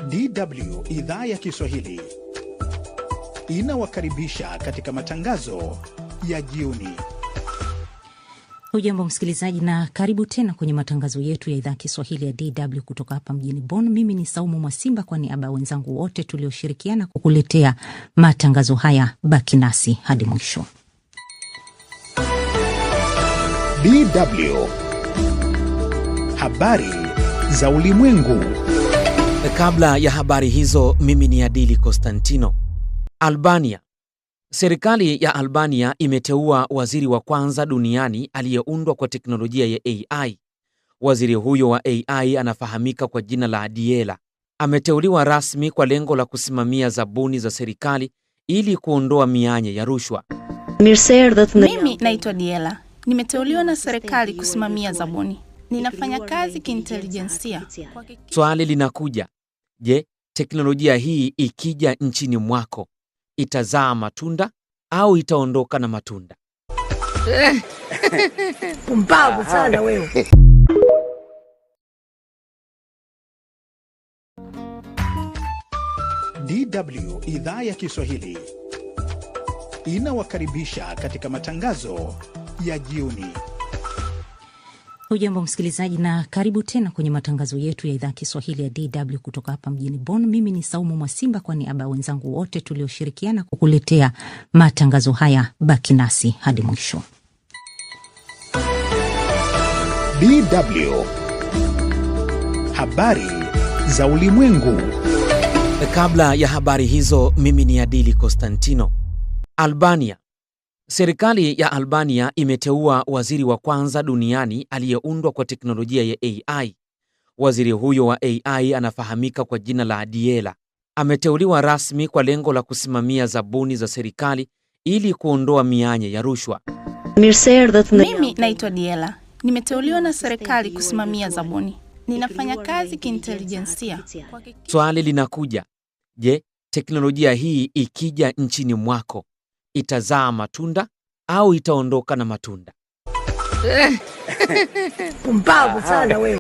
DW idhaa ya Kiswahili inawakaribisha katika matangazo ya jioni. Hujambo msikilizaji na karibu tena kwenye matangazo yetu ya idhaa ya Kiswahili ya DW kutoka hapa mjini Bonn. Mimi ni Saumu Mwasimba kwa niaba ya wenzangu wote tulioshirikiana kukuletea matangazo haya. Baki nasi hadi mwisho. DW habari za ulimwengu. Kabla ya habari hizo, mimi ni Adili Konstantino. Albania. Serikali ya Albania imeteua waziri wa kwanza duniani aliyeundwa kwa teknolojia ya AI. Waziri huyo wa AI anafahamika kwa jina la Diela. Ameteuliwa rasmi kwa lengo la kusimamia zabuni za serikali ili kuondoa mianya ya rushwa. Mimi naitwa Diela. Nimeteuliwa na serikali kusimamia zabuni. Ninafanya kazi kiintelijensia. Swali linakuja. Je, teknolojia hii ikija nchini mwako itazaa matunda au itaondoka na matunda? Pumbavu sana wewe. DW idhaa ya Kiswahili inawakaribisha katika matangazo ya jioni. Hujambo msikilizaji na karibu tena kwenye matangazo yetu ya idhaa Kiswahili ya DW kutoka hapa mjini Bonn. Mimi ni Saumu Mwasimba kwa niaba ya wenzangu wote tulioshirikiana kukuletea matangazo haya. Baki nasi hadi mwisho. DW habari za ulimwengu. Kabla ya habari hizo, mimi ni Adili Konstantino. Albania. Serikali ya Albania imeteua waziri wa kwanza duniani aliyeundwa kwa teknolojia ya AI. Waziri huyo wa AI anafahamika kwa jina la Diela. Ameteuliwa rasmi kwa lengo la kusimamia zabuni za serikali ili kuondoa mianya ya rushwa. Mimi naitwa Diela. Nimeteuliwa na serikali kusimamia zabuni. Ninafanya kazi kiintelijensia. Swali linakuja. Je, teknolojia hii ikija nchini mwako itazaa matunda au itaondoka na matunda? Pumbavu sana wewe.